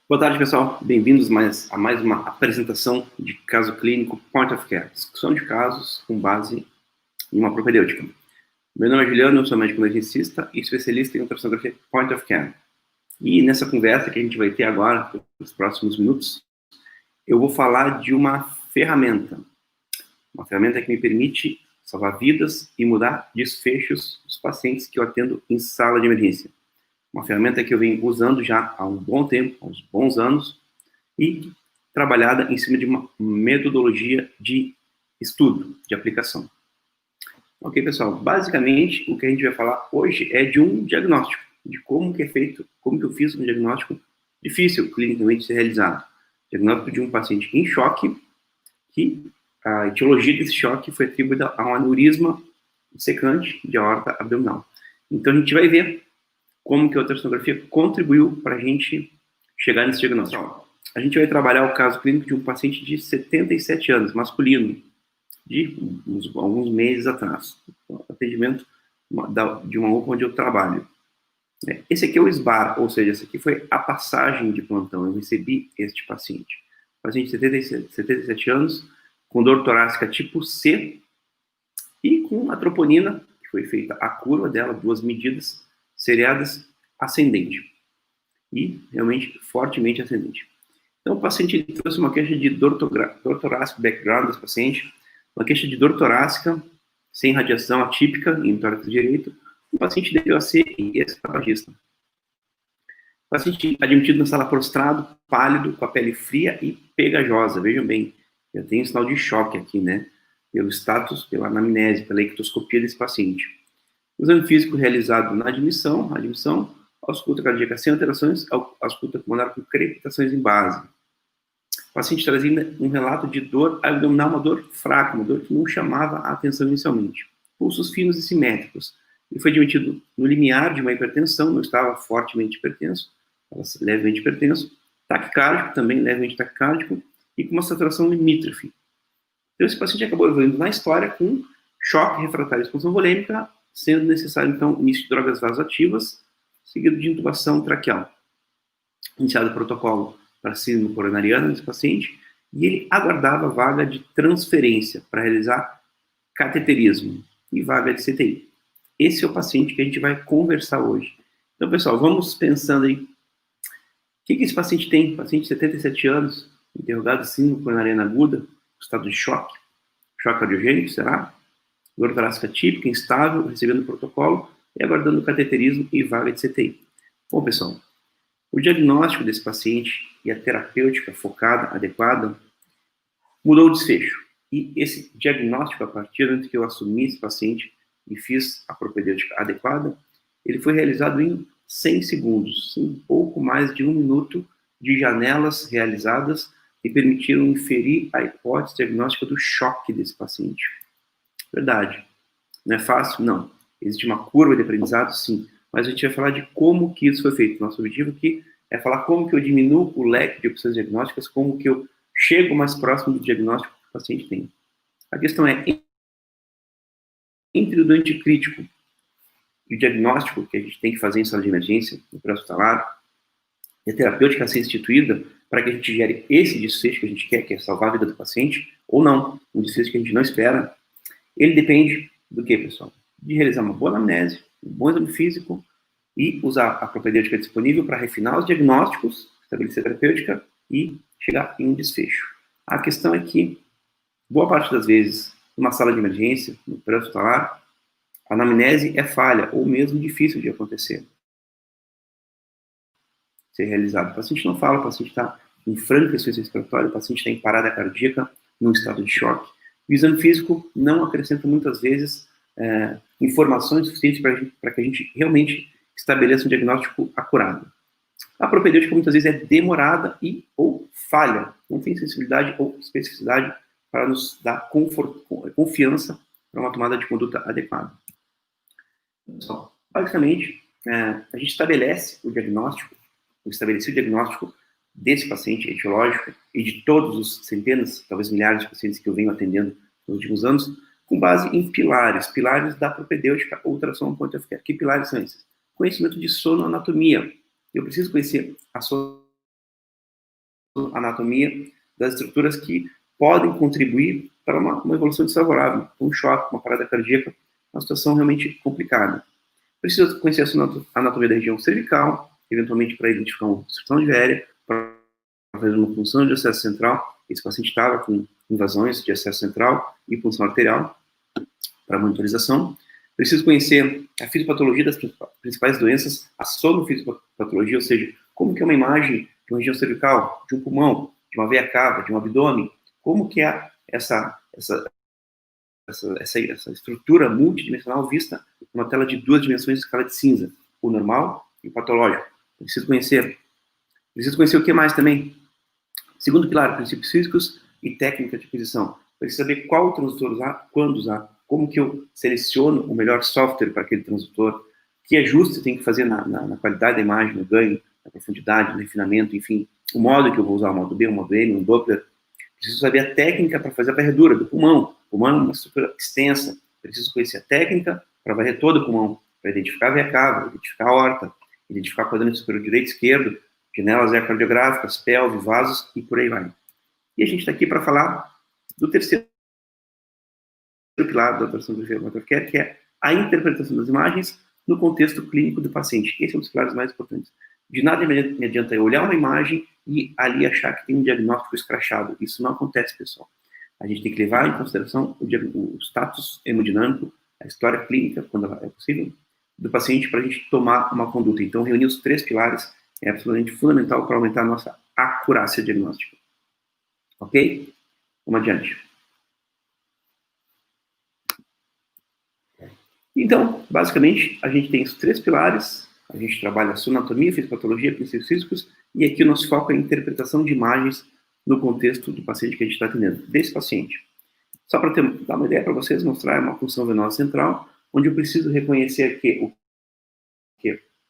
Boa tarde, pessoal. Bem-vindos a mais uma apresentação de caso clínico Point of Care, discussão de casos com base em uma propedêutica. Meu nome é Juliano, eu sou médico emergencista e especialista em ultrassonografia Point of Care. E nessa conversa que a gente vai ter agora, nos próximos minutos, eu vou falar de uma ferramenta que me permite salvar vidas e mudar desfechos dos pacientes que eu atendo em sala de emergência. Uma ferramenta que eu venho usando já há um bom tempo, há uns bons anos, e trabalhada em cima de uma metodologia de estudo, de aplicação. Ok, pessoal? Basicamente, o que a gente vai falar hoje é de um diagnóstico, de como que é feito, como que eu fiz um diagnóstico difícil clinicamente ser realizado. Diagnóstico de um paciente em choque, que a etiologia desse choque foi atribuída a um aneurisma secante de aorta abdominal. Então, a gente vai ver como que a ultrassonografia contribuiu para a gente chegar nesse diagnóstico. A gente vai trabalhar o caso clínico de um paciente de 77 anos, masculino, de alguns meses atrás. Atendimento de uma UPA onde eu trabalho. Esse aqui é o SBAR, ou seja, essa aqui foi a passagem de plantão. Eu recebi este paciente. Paciente de 77 anos, com dor torácica tipo C e com a troponina, que foi feita a curva dela, 2 medidas, seriadas, ascendente. E realmente fortemente ascendente. Então o paciente trouxe uma queixa de dor torácica, background desse paciente, uma queixa de dor torácica, sem radiação atípica em tórax direito, o paciente devia a ser escapagista. O paciente admitido na sala prostrado, pálido, com a pele fria e pegajosa. Vejam bem, eu tenho um sinal de choque aqui, né? Pelo status, pela anamnese, pela ictoscopia desse paciente. O exame físico realizado na admissão, ausculta cardíaca sem alterações, ausculta pulmonar com crepitações em base. O paciente trazia um relato de dor abdominal, uma dor fraca, uma dor que não chamava a atenção inicialmente. Pulsos finos e simétricos. Ele foi admitido no limiar de uma hipertensão, não estava fortemente hipertenso, estava levemente hipertenso, taquicárdico, também levemente taquicárdico, e com uma saturação limítrofe. Então, esse paciente acabou evoluindo na história com choque refratário à expulsão volêmica, sendo necessário, então, início de drogas vasoativas, seguido de intubação traqueal. Iniciado o protocolo para síndrome coronariana desse paciente, e ele aguardava vaga de transferência para realizar cateterismo e vaga de CTI. Esse é o paciente que a gente vai conversar hoje. Então, pessoal, vamos pensando aí. O que esse paciente tem? Paciente de 77 anos, interrogado síndrome coronariana aguda, estado de choque cardiogênico, será? Dor torácica típica, instável, recebendo o protocolo e aguardando o cateterismo e vaga de CTI. Bom, pessoal, o diagnóstico desse paciente e a terapêutica focada, adequada, mudou o desfecho. E esse diagnóstico, a partir do momento que eu assumi esse paciente e fiz a propedêutica adequada, ele foi realizado em 100 segundos, em pouco mais de 1 minuto de janelas realizadas e permitiram inferir a hipótese diagnóstica do choque desse paciente. Verdade. Não é fácil? Não. Existe uma curva de aprendizado? Sim. Mas a gente vai falar de como que isso foi feito. Nosso objetivo aqui é falar como que eu diminuo o leque de opções diagnósticas, como que eu chego mais próximo do diagnóstico que o paciente tem. A questão é, entre o doente crítico e o diagnóstico que a gente tem que fazer em sala de emergência, no pré-hospitalar, e a terapêutica a ser instituída para que a gente gere esse desfecho que a gente quer, que é salvar a vida do paciente, ou não, um desfecho que a gente não espera, ele depende do que, pessoal? De realizar uma boa anamnese, um bom exame físico e usar a propedêutica disponível para refinar os diagnósticos, estabelecer a terapêutica e chegar em um desfecho. A questão é que, boa parte das vezes, numa sala de emergência, no pré-hospitalar, a anamnese é falha ou mesmo difícil de acontecer, ser realizado. O paciente não fala, o paciente está em franca insuficiência respiratória, o paciente está em parada cardíaca, num estado de choque. O exame físico não acrescenta muitas vezes informações suficientes para que a gente realmente estabeleça um diagnóstico acurado. A propedêutica muitas vezes é demorada ou falha, não tem sensibilidade ou especificidade para nos dar confiança para uma tomada de conduta adequada. Então, basicamente, a gente estabelece o diagnóstico, estabeleci o diagnóstico desse paciente etiológico e de todos os centenas, talvez milhares de pacientes que eu venho atendendo nos últimos anos, com base em pilares da propedêutica ultrassom point of care. Que pilares são esses? Conhecimento de sonoanatomia. Eu preciso conhecer a anatomia das estruturas que podem contribuir para uma evolução desfavorável, um choque, uma parada cardíaca, uma situação realmente complicada. Precisa conhecer a anatomia da região cervical, eventualmente para identificar uma obstrução de aérea, para fazer uma punção de acesso central. Esse paciente estava com invasões de acesso central e punção arterial para monitorização. Preciso conhecer a fisiopatologia das principais doenças, a sonofisiopatologia, ou seja, como que é uma imagem de uma região cervical, de um pulmão, de uma veia cava, de um abdômen, como que é essa estrutura multidimensional vista numa tela de 2 dimensões de escala de cinza, o normal e o patológico. Preciso conhecer o que mais também? Segundo pilar, princípios físicos e técnica de aquisição. Preciso saber qual transdutor usar, quando usar, como que eu seleciono o melhor software para aquele transdutor, que ajuste tem que fazer na qualidade da imagem, no ganho, na profundidade, no refinamento, enfim, o modo que eu vou usar, o modo B, o modo M, um Doppler. Preciso saber a técnica para fazer a varredura do pulmão. O pulmão é uma estrutura extensa. Preciso conhecer a técnica para varrer todo o pulmão, para identificar a veia cava, identificar a aorta, identificar o quadrante superior direito e esquerdo, janelas ecocardiográficas, pelve, vasos e por aí vai. E a gente está aqui para falar do terceiro pilar da ultrassonografia motor-care, que é a interpretação das imagens no contexto clínico do paciente. Esse é um dos pilares mais importantes. De nada me adianta eu olhar uma imagem e ali achar que tem um diagnóstico escrachado. Isso não acontece, pessoal. A gente tem que levar em consideração o status hemodinâmico, a história clínica, quando é possível, do paciente para a gente tomar uma conduta. Então, reunir os 3 pilares é absolutamente fundamental para aumentar a nossa acurácia diagnóstica. Ok? Vamos adiante. Então, basicamente, a gente tem os 3 pilares, a gente trabalha sonoanatomia, fisiopatologia, princípios físicos, e aqui o nosso foco é a interpretação de imagens no contexto do paciente que a gente está atendendo, desse paciente. Só para dar uma ideia para vocês, mostrar uma função venosa central, onde eu preciso reconhecer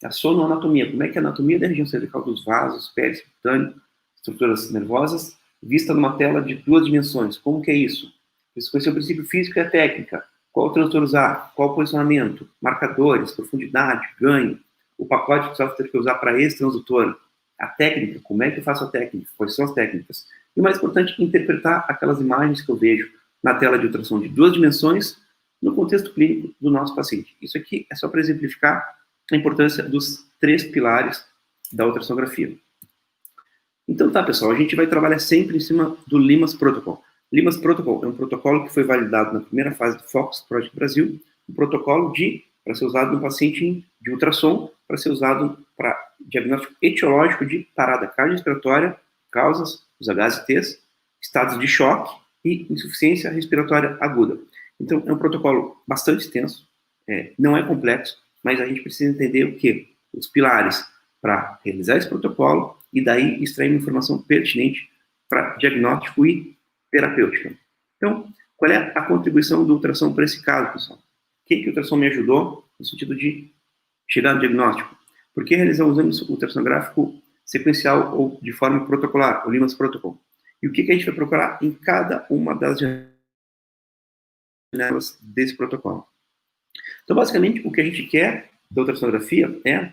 a sonoanatomia, como é que é a anatomia da região cervical dos vasos, pele, subcutâneo, estruturas nervosas, vista numa tela de 2 dimensões. Como que é isso? Preciso conhecer o princípio físico e a técnica. Qual transdutor usar? Qual posicionamento? Marcadores, profundidade, ganho, o pacote de software que eu usar para esse transdutor, a técnica, como é que eu faço a técnica, quais são as técnicas. E o mais importante, interpretar aquelas imagens que eu vejo na tela de ultrassom de 2 dimensões no contexto clínico do nosso paciente. Isso aqui é só para exemplificar a importância dos 3 pilares da ultrassonografia. Então tá, pessoal, a gente vai trabalhar sempre em cima do LIMAS Protocol. LIMAS Protocol é um protocolo que foi validado na primeira fase do Focus Project Brasil, um protocolo para ser usado no paciente de ultrassom, para ser usado para diagnóstico etiológico de parada cardiorrespiratória, causas, os HSTs, estados de choque e insuficiência respiratória aguda. Então, é um protocolo bastante extenso, não é complexo, mas a gente precisa entender o quê? Os pilares para realizar esse protocolo e daí extrair uma informação pertinente para diagnóstico e terapêutica. Então, qual é a contribuição do ultrassom para esse caso, pessoal? O que o ultrassom me ajudou no sentido de chegar no diagnóstico? Por que realizar um exame ultrassonográfico sequencial ou de forma protocolar, o LIMAS Protocol? E o que a gente vai procurar em cada uma das janelas desse protocolo? Então, basicamente, o que a gente quer da ultrassonografia é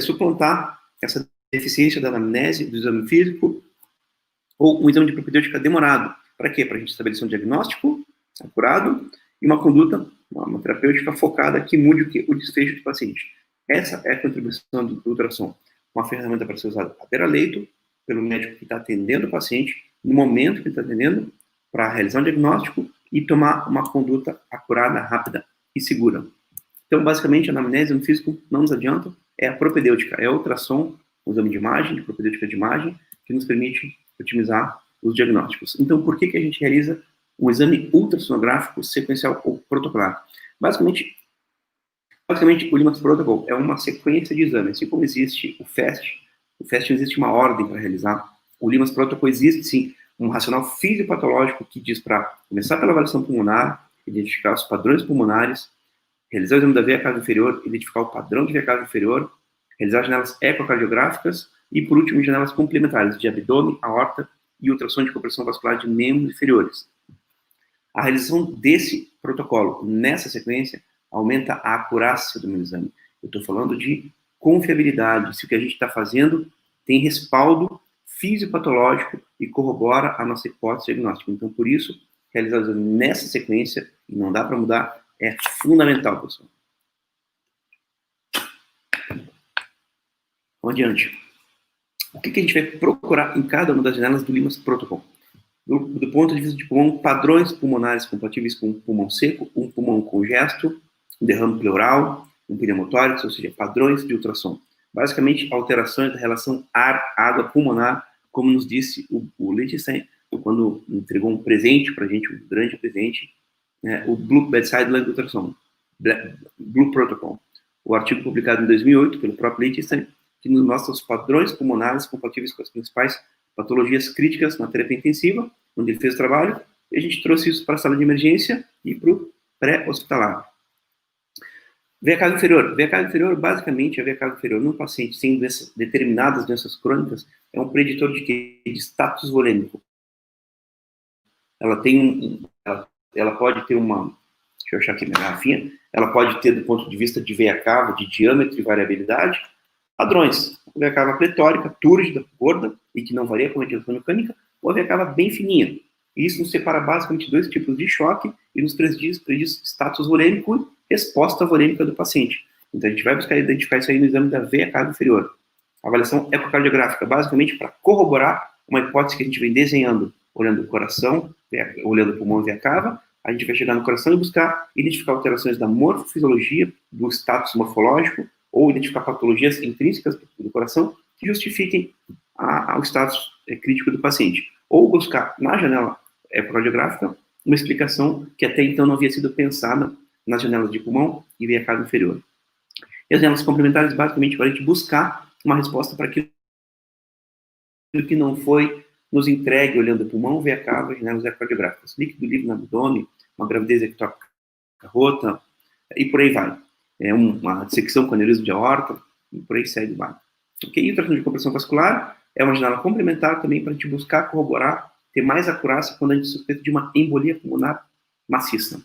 suplantar essa deficiência da anamnese, do exame físico, ou um exame de propedêutica demorado. Para quê? Para a gente estabelecer um diagnóstico acurado e uma conduta, uma terapêutica focada que mude o desfecho do paciente. Essa é a contribuição do ultrassom. Uma ferramenta para ser usada a beira-leito, pelo médico que está atendendo o paciente, no momento que ele está atendendo, para realizar um diagnóstico e tomar uma conduta acurada, rápida e segura. Então, basicamente, a anamnese no físico não nos adianta, é a propedêutica, é o ultrassom, o exame de imagem, de propedêutica de imagem, que nos permite otimizar os diagnósticos. Então, por que a gente realiza um exame ultrassonográfico sequencial ou protocolar? Basicamente, o LIMAS Protocol é uma sequência de exames. Assim como existe o FAST não existe uma ordem para realizar. O LIMAS Protocol existe, sim, um racional fisiopatológico que diz para começar pela avaliação pulmonar, identificar os padrões pulmonares, realizar o exame da veia cava inferior, identificar o padrão de veia cava inferior, realizar janelas ecocardiográficas e, por último, janelas complementares de abdômen, aorta e ultrassom de compressão vascular de membros inferiores. A realização desse protocolo nessa sequência aumenta a acurácia do meu exame. Eu estou falando de confiabilidade, se o que a gente está fazendo tem respaldo fisiopatológico e corrobora a nossa hipótese diagnóstica. Então, por isso, realizar o exame nessa sequência, e não dá para mudar, é fundamental, pessoal. Vamos adiante. O que a gente vai procurar em cada uma das janelas do Limas Protocol? Do ponto de vista de pulmão, padrões pulmonares compatíveis com um pulmão seco, um pulmão congesto, um derrame pleural, um pneumotórax, ou seja, padrões de ultrassom. Basicamente, alterações da relação ar-água pulmonar, como nos disse o Lichtenstein, quando entregou um presente para a gente, um grande presente, o Blue Bedside Lung Ultrassom, Blue Protocol. O artigo publicado em 2008 pelo próprio Lichtenstein, que nos mostra os padrões pulmonares compatíveis com as principais patologias críticas na terapia intensiva, onde ele fez o trabalho, e a gente trouxe isso para a sala de emergência e para o pré-hospitalar. Veia cava inferior. Veia cava inferior, basicamente, a veia cava inferior num paciente sem determinadas doenças crônicas é um preditor de quê? De status volêmico. Ela tem ela pode ter uma, deixa eu achar aqui minha garrafinha, ela pode ter, do ponto de vista de veia cava, de diâmetro e variabilidade, padrões. A veia cava pletórica, túrgida, gorda, e que não varia com a ventilação mecânica, ou a veia cava bem fininha. E isso nos separa basicamente dois tipos de choque e nos prediz status volêmico e resposta volêmica do paciente. Então a gente vai buscar identificar isso aí no exame da veia cava inferior. A avaliação ecocardiográfica, basicamente para corroborar uma hipótese que a gente vem desenhando, olhando o coração, olhando o pulmão e veia cava, a gente vai chegar no coração e buscar identificar alterações da morfofisiologia, do status morfológico, ou identificar patologias intrínsecas do coração que justifiquem o status crítico do paciente. Ou buscar na janela ecocardiográfica uma explicação que até então não havia sido pensada nas janelas de pulmão e veia cava inferior. E as janelas complementares, basicamente, para a gente buscar uma resposta para aquilo que não foi nos entregue olhando o pulmão, veia cava e janelas ecocardiográficas. Líquido livre no abdômen, uma gravidez ectópica rota, e por aí vai. Uma dissecção com aneurisma de aorta, e por aí segue o barco. Ok? E o tratamento de compressão vascular é uma janela complementar também para a gente buscar corroborar, ter mais acurácia quando a gente suspeita de uma embolia pulmonar maciça.